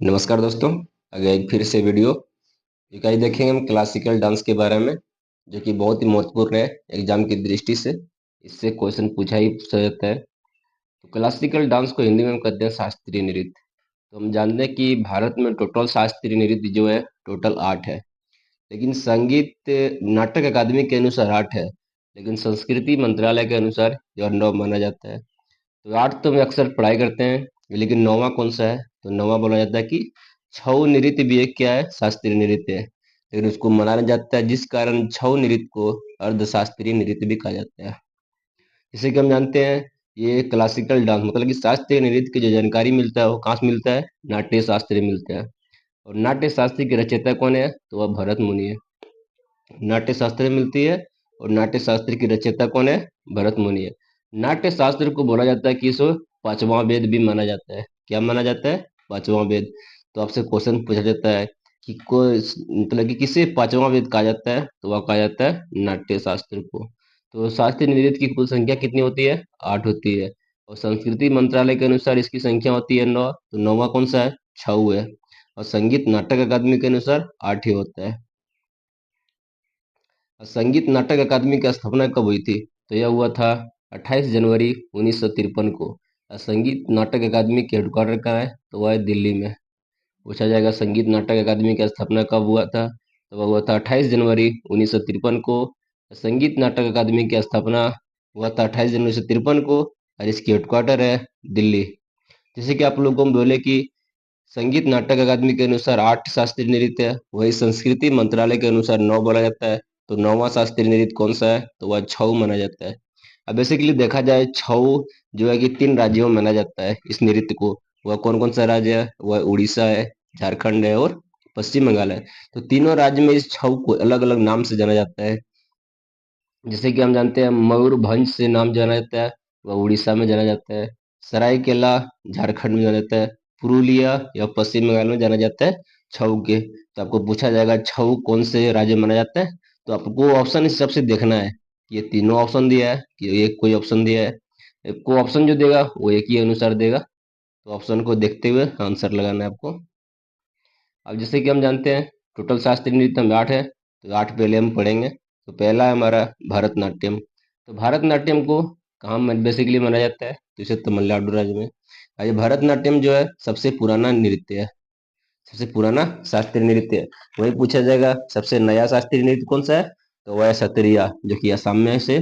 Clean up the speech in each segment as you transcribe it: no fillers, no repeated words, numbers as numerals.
नमस्कार दोस्तों। आगे एक फिर से वीडियो इकाई देखेंगे हम क्लासिकल डांस के बारे में, जो कि बहुत ही महत्वपूर्ण है एग्जाम की दृष्टि से। इससे क्वेश्चन पूछा ही सकता है। तो क्लासिकल डांस को हिंदी में हम कहते हैं शास्त्रीय नृत्य। तो हम जानते हैं कि भारत में टोटल शास्त्रीय नृत्य जो है टोटल 8 है, लेकिन संगीत नाटक अकादमी के अनुसार 8 है, लेकिन संस्कृति मंत्रालय के अनुसार यह 9 माना जाता है। तो 8 तो हम अक्सर पढ़ाई करते हैं, लेकिन 9वां कौन सा है? तो 9वां बोला जाता है कि छऊ नृत्य भी एक क्या है? शास्त्रीय नृत्य है, लेकिन उसको मनाया जाता है, जिस कारण छऊ नृत्य को अर्धशास्त्रीय नृत्य भी कहा जाता है। जैसे कि हम जानते हैं, ये क्लासिकल डांस मतलब कि शास्त्रीय नृत्य की जो जानकारी मिलता है वो कहाँ से मिलता है? नाट्य शास्त्र मिलता है। और नाट्य शास्त्र के रचयिता कौन है? तो वह भरत मुनि है। नाट्य शास्त्र मिलती है, और नाट्य शास्त्र की रचयिता कौन है? भरत मुनि है। नाट्य शास्त्र को बोला जाता है कि इसको पांचवां वेद भी माना जाता है। क्या माना जाता है? पांचवां वेद। तो आपसे क्वेश्चन पूछा जाता है कि कोई मतलब कि किसे पांचवां वेद कहा जाता है? तो वह कहा जाता है नाट्य शास्त्र को। तो शास्त्रीय नृत्य की कुल संख्या कितनी होती है? 8 होती है। और संस्कृति मंत्रालय के अनुसार इसकी संख्या होती है 9। तो 9वां कौन सा है? छऊ है। और संगीत नाटक अकादमी के अनुसार 8 ही होता है। संगीत नाटक अकादमी की स्थापना कब हुई थी? तो यह हुआ था 28 जनवरी 1953 को। संगीत नाटक अकादमी के हेडक्वार्टर कहाँ है? तो वह है दिल्ली में। पूछा जाएगा संगीत नाटक अकादमी की स्थापना कब हुआ था? तो वह हुआ था 28 जनवरी 1953 को। संगीत नाटक अकादमी की स्थापना हुआ था 28 जनवरी 1953 को, और इसकी हेडक्वार्टर है दिल्ली। जैसे कि आप लोगों को हम बोले कि संगीत नाटक अकादमी के अनुसार 8 शास्त्रीय नृत्य है, वही संस्कृति मंत्रालय के अनुसार 9 बोला जाता है। तो 9वां शास्त्रीय नृत्य कौन सा है? तो वह छऊ माना जाता है। अब बेसिकली देखा जाए, छऊ जो है कि 3 राज्यों में माना जाता है इस नृत्य को। वह कौन कौन सा राज्य है? वह उड़ीसा है, झारखंड है और पश्चिम बंगाल है। तो तीनों राज्य में इस छऊ को अलग अलग नाम से जाना जाता है। जैसे कि हम जानते हैं, मयूरभंज से नाम जाना जाता है, वह उड़ीसा में जाना जाता है। सरायकेला झारखंड में जाना जाता है। पुरुलिया या पश्चिम बंगाल में जाना जाता है छऊ के। तो आपको पूछा जाएगा छऊ कौन से राज्य में माना जाता है? तो आपको ऑप्शन इस हिसाब से देखना है। ये तीनों ऑप्शन दिया है कि एक कोई ऑप्शन दिया है? एक को ऑप्शन जो देगा वो एक ही अनुसार देगा। तो ऑप्शन को देखते हुए आंसर लगाना है आपको। अब जैसे कि हम जानते हैं, टोटल शास्त्रीय नृत्य में 8 है। तो 8 पहले हम पढ़ेंगे। तो पहला है हमारा भरतनाट्यम। तो भरतनाट्यम को कहाँ बेसिकली माना जाता है? तो इसे तमिलनाडु राज्य में। और ये भरतनाट्यम जो है सबसे पुराना नृत्य है, सबसे पुराना शास्त्रीय नृत्य है। वही पूछा जाएगा सबसे नया शास्त्रीय नृत्य कौन सा है? तो वह है सत्रिया, जो कि असम में से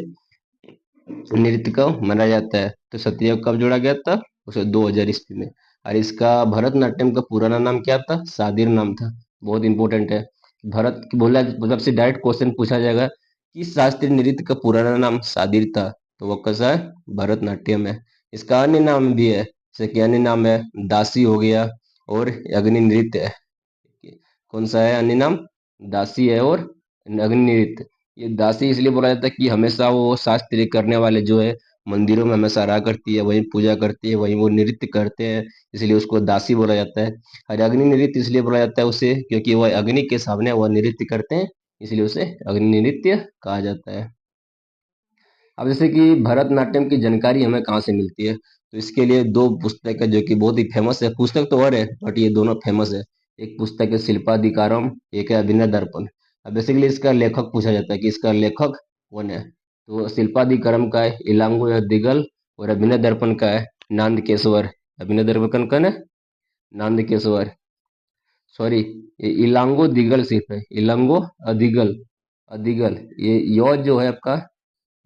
नृत्य को माना जाता है। तो सत्रिया को कब जोड़ा गया था? उसे 2000 ईस्वी में। और इसका भरतनाट्यम का पुराना नाम क्या था? सादिर नाम था। बहुत इंपॉर्टेंट है। भरत बोला मतलब से डायरेक्ट क्वेश्चन पूछा जाएगा कि शास्त्रीय नृत्य का पुराना नाम सादिर था, तो वह कैसा है? भरतनाट्यम है। इसका अन्य नाम भी है, जैसे कि अन्य नाम है दासी हो गया, और अग्नि नृत्य है। कौन सा है अन्य नाम? दासी है और अग्नि नृत्य। ये दासी इसलिए बोला जाता है कि हमेशा वो शास्त्रीय करने वाले जो है मंदिरों में हमेशा रहा करती है, वहीं पूजा करती है, वहीं वो नृत्य करते हैं, इसलिए उसको दासी बोला जाता है। और अग्नि नृत्य इसलिए बोला जाता है उसे क्योंकि वह अग्नि के सामने वह नृत्य करते हैं, इसलिए उसे अग्नि नृत्य कहा जाता है। अब जैसे कि भरतनाट्यम की जानकारी हमें कहाँ से मिलती है? तो इसके लिए दो पुस्तक है जो कि बहुत ही फेमस है। पुस्तक तो और है, बट ये दोनों फेमस है। एक पुस्तक है शिल्पाधिकारम, एक है अभिनय दर्पण। अब बेसिकली इसका लेखक पूछा जाता है कि इसका लेखक कौन है? तो शिल्पाधिकारम का है इलांगो या दिगल, और अभिनय दर्पण का है नांदकेश्वर। अभिनय दर्पण का है नांदकेश्वर। सॉरी, ये इलांगो दिगल सिर्फ है, इलांगो अदिगल। अदिगल ये यो जो है आपका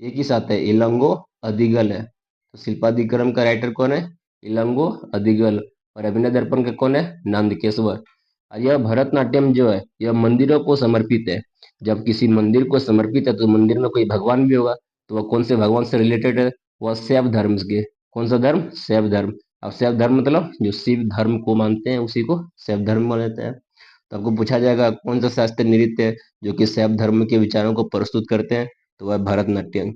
एक ही साथ है, इलंगो अधिगल है। तो शिल्पाधिक्रम का राइटर कौन है? इलंगो अधिगल। और अभिनय दर्पण का कौन है? नंदकेश्वर। और यह भरतनाट्यम जो है यह मंदिरों को समर्पित है। जब किसी मंदिर को समर्पित है तो मंदिर में कोई भगवान भी होगा। तो वह कौन से भगवान से रिलेटेड है? वह शैव धर्म के। कौन सा धर्म? शैव धर्म। अब शैव धर्म मतलब जो शिव धर्म को मानते हैं उसी को शैव धर्म माना जाता है। तो आपको पूछा जाएगा कौन सा शास्त्रीय नृत्य है जो कि शैव धर्म के विचारों को प्रस्तुत करते हैं? तो वह भरतनाट्यम।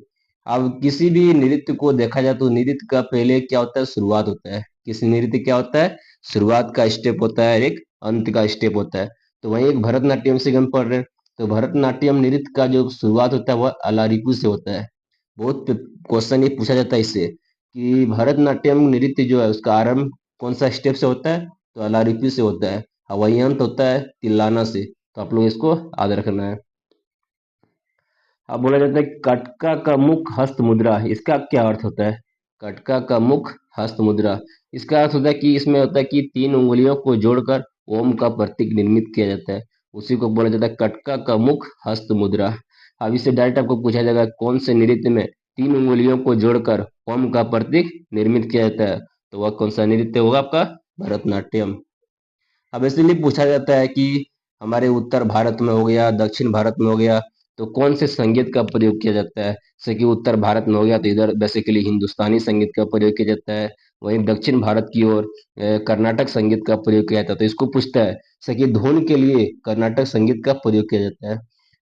अब किसी भी नृत्य को देखा जाए तो नृत्य का पहले क्या होता है? शुरुआत होता है। किसी नृत्य क्या होता है? शुरुआत का स्टेप होता है, एक अंत का स्टेप होता है। तो वही एक भरतनाट्यम से हम पढ़ रहे हैं। तो भरतनाट्यम नृत्य का जो शुरुआत होता है वह अलारिकू से होता है। बहुत क्वेश्चन ये पूछा जाता है इससे कि भरतनाट्यम नृत्य जो है उसका आरंभ कौन सा स्टेप से होता है? तो अलारिपी से होता है। हवयंत होता है तिल्लाना से। तो आप लोग इसको याद रखना है। अब बोला जाता है कटका का मुख हस्त मुद्रा, इसका क्या अर्थ होता है? कटका का मुख हस्त मुद्रा, इसका अर्थ होता है कि इसमें होता है कि तीन उंगलियों को जोड़कर ओम का प्रतीक निर्मित किया जाता है, उसी को बोला जाता है कटका का मुख हस्त मुद्रा। अब इससे डायरेक्ट आपको पूछा जाएगा कौन से नृत्य में तीन उंगलियों को जोड़कर ओम का प्रतीक निर्मित किया जाता है, तो वह कौन सा नृत्य होगा आपका? भरतनाट्यम। अब इसलिए पूछा जाता है कि हमारे उत्तर भारत में हो गया, दक्षिण भारत में हो गया, तो कौन से संगीत का प्रयोग किया जाता है? जैसे कि उत्तर भारत में हो गया तो इधर बेसिकली हिंदुस्तानी संगीत का प्रयोग किया जाता है। वहीं दक्षिण भारत की ओर कर्नाटक संगीत का प्रयोग किया जाता है। तो इसको पूछता है जैसे कि धुन के लिए कर्नाटक संगीत का प्रयोग किया जाता है।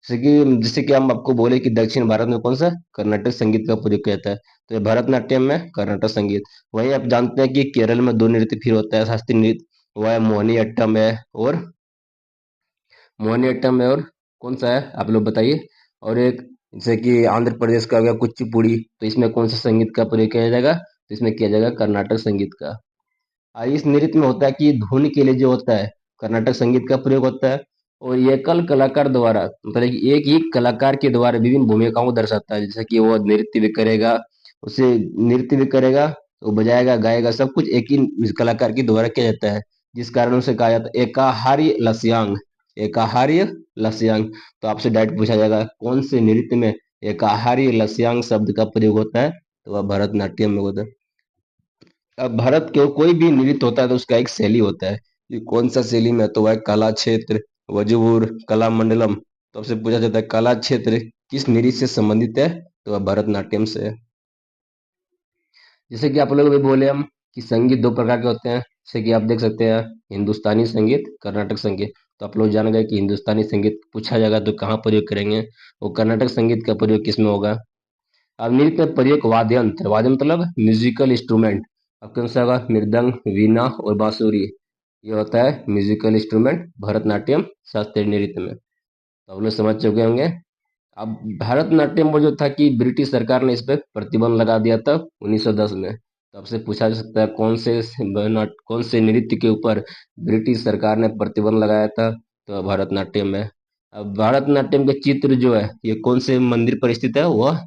जैसे कि हम आपको बोले कि दक्षिण भारत में कौन सा कर्नाटक संगीत का प्रयोग किया जाता है, तो ये भरतनाट्यम में कर्नाटक संगीत। वहीं आप जानते हैं कि केरल में दो नृत्य फिर होता है शास्त्रीय नृत्य, वो है मोहिनीअट्टम है और मोहिनीअट्टम है और कौन सा है आप लोग बताइए। और एक जैसे कि आंध्र प्रदेश का हो गया कुचिपुड़ी, तो इसमें कौन सा संगीत का प्रयोग किया जाएगा? तो इसमें किया जाएगा कर्नाटक संगीत का। इस नृत्य में होता है कि धुन के लिए जो होता है कर्नाटक संगीत का प्रयोग होता है, और ये एकल कलाकार द्वारा मतलब कि एक ही कलाकार के द्वारा विभिन्न भूमिकाओं को दर्शाता है, जैसे कि वो नृत्य भी करेगा, उसे नृत्य भी करेगा, वो बजाएगा गाएगा, सब कुछ एक ही कलाकार के द्वारा किया जाता है, जिस कारण उसे कहा जाता है एकाहार्य लस्यांग। एकाहार्य लस्यांग। तो आपसे डायरेक्ट पूछा जाएगा कौन से नृत्य में एकाहार्य लस्यांग शब्द का प्रयोग होता है, तो वह भरतनाट्यम में होता है। अब भारत के कोई भी नृत्य होता है तो उसका एक शैली होता है, कि कौन सा शैली में, तो वह कला क्षेत्र, वजुवुर, कला मंडलम। तो आपसे पूछा जाता है कला क्षेत्र किस नृत्य से संबंधित है, तो वह भरतनाट्यम से है। जैसे कि आप लोग भी बोले हम कि संगीत दो प्रकार के होते हैं, जैसे कि आप देख सकते हैं हिंदुस्तानी संगीत, कर्नाटक संगीत। तो आप लोग जान गए कि हिंदुस्तानी संगीत पूछा जाएगा तो कहाँ प्रयोग करेंगे, वो कर्नाटक संगीत का प्रयोग किसमें होगा। अब नृत्य में प्रयोग वाद्य यंत्र, वाद्य मतलब म्यूजिकल इंस्ट्रूमेंट। अब कौन सा होगा? मृदंग, वीणा और बांसुरी। ये होता है म्यूजिकल इंस्ट्रूमेंट भरतनाट्यम शास्त्रीय नृत्य में। तो आप लोग समझ चुके होंगे। अब भरतनाट्यम पर जो था कि ब्रिटिश सरकार ने इस पे प्रतिबंध लगा दिया था 1910 में। तो आपसे पूछा जा सकता है कौन से नृत्य के ऊपर ब्रिटिश सरकार ने प्रतिबंध लगाया था, तो भरतनाट्यम है। अब भरतनाट्यम के चित्र जो है ये कौन से मंदिर पर स्थित है? वह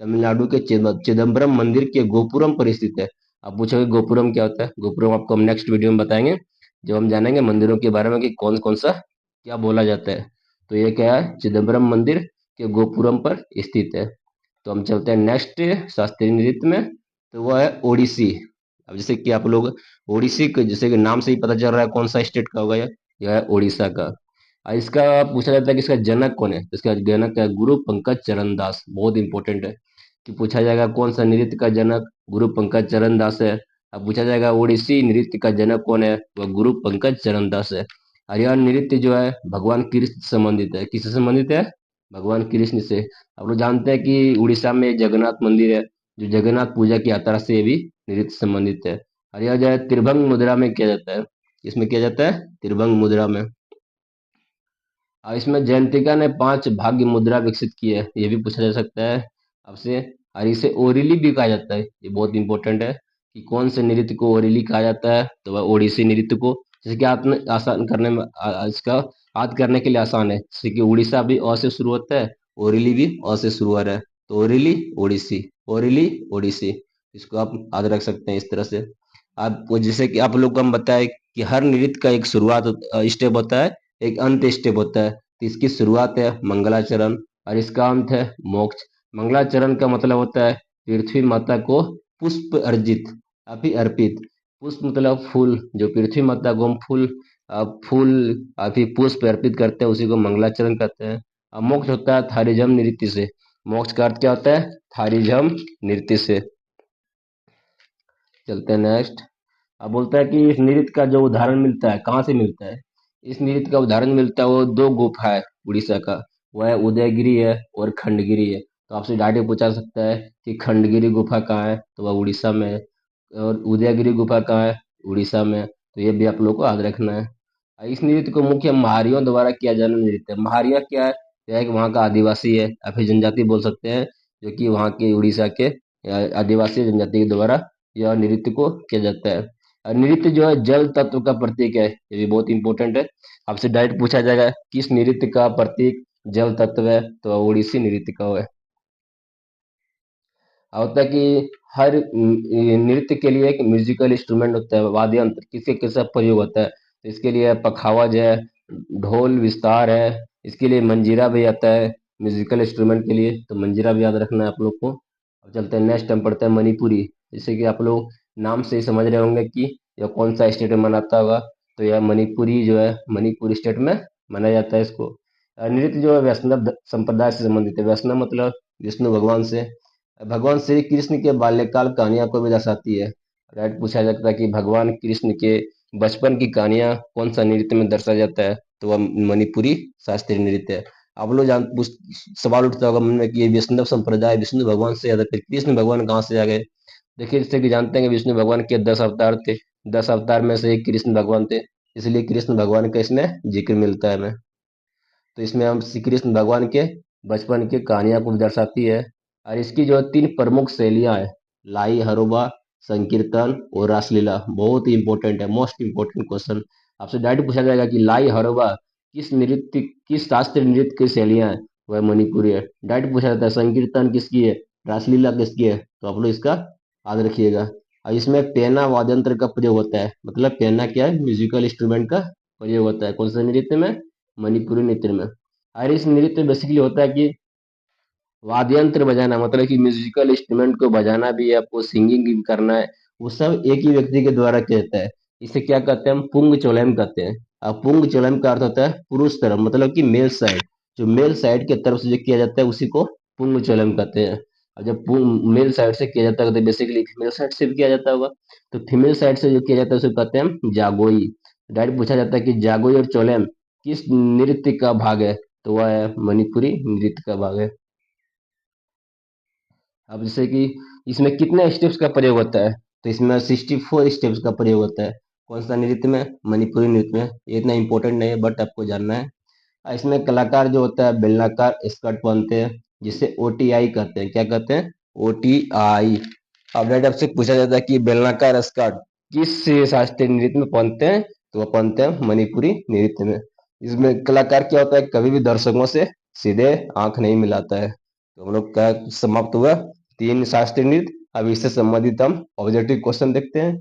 तमिलनाडु के चिदम्बरम मंदिर के गोपुरम पर स्थित है। आप पूछोगे गोपुरम क्या होता है? गोपुरम आपको हम नेक्स्ट वीडियो में बताएंगे, जब हम जानेंगे मंदिरों के बारे में कि कौन कौन सा क्या बोला जाता है। तो ये क्या है? चिदम्बरम मंदिर के गोपुरम पर स्थित है। तो हम चलते हैं नेक्स्ट शास्त्रीय नृत्य में, तो वह है ओडिसी। अब जैसे कि आप लोग ओडिसी के जैसे कि नाम से ही पता चल रहा है कौन सा स्टेट का होगा, यह है उड़ीसा का। इसका पूछा जाता है कि इसका जनक कौन है, तो इसका जनक है गुरु पंकज चरण दास। बहुत इंपॉर्टेंट है कि पूछा जाएगा कौन सा नृत्य का जनक गुरु पंकज चरण दास है। अब पूछा जाएगा ओडिसी नृत्य का जनक कौन है, वह गुरु पंकज चरण दास है। और यह नृत्य जो है भगवान कृष्ण से संबंधित है। किससे संबंधित है? भगवान कृष्ण से। आप लोग जानते हैं कि उड़ीसा में जगन्नाथ मंदिर है, जो जगन्नाथ पूजा की यात्रा से भी नृत्य संबंधित है। और यह जो है त्रिभंग मुद्रा में किया जाता है। इसमें किया जाता है त्रिभंग मुद्रा में। और इसमें जयंतिका ने 5 भाग्य मुद्रा विकसित की है, ये भी पूछा जा सकता है आपसे। और इसे ओरिली भी कहा जाता है, ये बहुत इंपॉर्टेंट है कि कौन से नृत्य को ओरिली कहा जाता है, तो वह ओडिसी नृत्य को। जैसे कि आपने आसान करने में इसका याद करने के लिए आसान है, जैसे कि उड़ीसा भी अ से शुरू होता है, ओरिली भी अ से शुरू हो रहा है, तो ओरिली ओडिसी, ओरिली ओडिसी। इसको आप याद रख सकते हैं इस तरह से। आप जैसे कि आप लोग को हम बताए कि हर नृत्य का एक शुरुआत स्टेप होता है, एक अंत स्टेप होता है। तो इसकी शुरुआत है मंगलाचरण और इसका अंत है मोक्ष। मंगलाचरण का मतलब होता है पृथ्वी माता को पुष्प अर्जित, अभी अर्पित। पुष्प मतलब फूल, जो पृथ्वी माता को हम फूल अभी पुष्प अर्पित करते हैं, उसी को मंगलाचरण कहते हैं। और मोक्ष होता है थारिजम नृत्य से। मोक्ष का अर्थ क्या होता है? थारिजम नृत्य से। चलते हैं नेक्स्ट। अब बोलता है कि इस नृत्य का जो उदाहरण मिलता है कहाँ से मिलता है? इस नृत्य का उदाहरण मिलता है वो दो गुफा है उड़ीसा का, वो है उदयगिरी है और खंडगिरी है। तो आपसे डायरेक्ट पूछा सकता है कि खंडगिरी गुफा कहाँ है, तो वह उड़ीसा में है। और उदयगिरी गुफा कहाँ है? उड़ीसा में है। तो ये भी आप लोग को याद रखना है। इस नृत्य को मुख्य महारियों द्वारा किया जाने वाला नृत्य है। महारिया क्या है? यह एक वहाँ का आदिवासी है या फिर जनजाति बोल सकते हैं, जो कि वहाँ के उड़ीसा के आदिवासी जनजाति के द्वारा यह नृत्य को किया जाता है। नृत्य जो है जल तत्व का प्रतीक है, ये भी बहुत इंपॉर्टेंट है। आपसे डायरेक्ट पूछा जाएगा किस नृत्य का प्रतीक जल तत्व है, तो ओडिसी नृत्य का है। होता है कि हर नृत्य के लिए एक म्यूजिकल इंस्ट्रूमेंट होता है, वाद्य यंत्र किसके किसका प्रयोग होता है। तो इसके लिए पखावज है, ढोल विस्तार है, इसके लिए मंजीरा भी आता है म्यूजिकल इंस्ट्रूमेंट के लिए, तो मंजीरा भी याद रखना है आप लोग को। अब चलते हैं नेक्स्ट, हम पढ़ते हैं मणिपुरी। जैसे कि आप लोग नाम से ही समझ रहे होंगे कि यह कौन सा स्टेट में मनाता होगा, तो यह मणिपुरी जो है मणिपुर स्टेट में मनाया जाता है इसको। नृत्य जो है वैष्णव संप्रदाय से संबंधित है। वैष्णव मतलब विष्णु भगवान से। भगवान श्री कृष्ण के बाल्यकाल कहानियां को भी दर्शाती है। राइट, पूछा जाता है कि भगवान कृष्ण के बचपन की कहानियां कौन सा नृत्य में दर्शाया जाता है, तो वह मणिपुरी शास्त्रीय नृत्य है। आप लोग सवाल उठता होगा मन में कि ये वैष्णव संप्रदाय विष्णु भगवान से ज्यादा, फिर कृष्ण भगवान कहाँ से आ गए। देखिए, जैसे कि जानते हैं कि विष्णु भगवान के 10 अवतार थे। 10 अवतार में से एक कृष्ण भगवान थे, इसलिए कृष्ण भगवान का इसमें जिक्र मिलता है हमें। तो इसमें हम श्री कृष्ण भगवान के बचपन की कहानियां को दर्शाती है। और इसकी जो 3 प्रमुख शैलियां हैं, लाई हरोबा, संकीर्तन और रासलीला, बहुत ही इंपॉर्टेंट है, मोस्ट इंपॉर्टेंट क्वेश्चन। आपसे डायरेक्ट पूछा जाएगा कि लाई हरोबा किस शास्त्रीय नृत्य की शैलियां है, वह मणिपुरी है। डायरेक्ट पूछा जाता है संकीर्तन किसकी है, रासलीला किसकी है, तो आप लोग इसका याद रखिएगा। और इसमें पेना वाद्यंत्र का प्रयोग होता है, मतलब पेना क्या है, म्यूजिकल इंस्ट्रूमेंट का प्रयोग होता है कौन सा नृत्य में, मणिपुरी नृत्य में। और इस नृत्य बेसिकली होता है कि वाद्य यंत्र बजाना, मतलब कि म्यूजिकल इंस्ट्रूमेंट को बजाना भी है, आपको सिंगिंग भी करना है, वो सब एक ही व्यक्ति के द्वारा किया जाता है। इसे क्या कहते हैं, हम पुंग चोलैम कहते हैं। अब पुंग चोलैम का अर्थ होता है पुरुष तरफ, मतलब कि मेल साइड। जो मेल साइड की तरफ से जो किया जाता है उसी को पुंग चोलैम कहते हैं। और जब मेल साइड से किया जाता है तो बेसिकली फीमेल साइड से भी किया जाता होगा, तो फीमेल साइड से जो किया जाता है उसे कहते हैं हम जागोई। डायरेक्ट पूछा जाता है कि जागोई और चोलैम किस नृत्य का भाग है, तो वह है मणिपुरी नृत्य का भाग है। अब जैसे कि इसमें कितने स्टेप्स का प्रयोग होता है, तो इसमें 64 स्टेप्स का प्रयोग होता है। कौन सा नृत्य में, मणिपुरी नृत्य में। ये इतना इंपॉर्टेंट नहीं है बट आपको जानना है। इसमें कलाकार जो होता है बेलनाकार स्कर्ट पहनते हैं, जिसे ओटीआई कहते हैं। क्या कहते हैं, ओटीआई। अब राइट, आपसे पूछा जाता है कि बेलनाकार स्कर्ट किस शास्त्रीय नृत्य में पहनते हैं, तो वो पहनते हैं मणिपुरी नृत्य में। इसमें कलाकार क्या होता है, कभी भी दर्शकों से सीधे आंख नहीं मिलाता है। तो हम लोग का समाप्त हुआ 3 शास्त्रीय नृत्य। अब इससे संबंधित हम ऑब्जेक्टिव क्वेश्चन देखते हैं।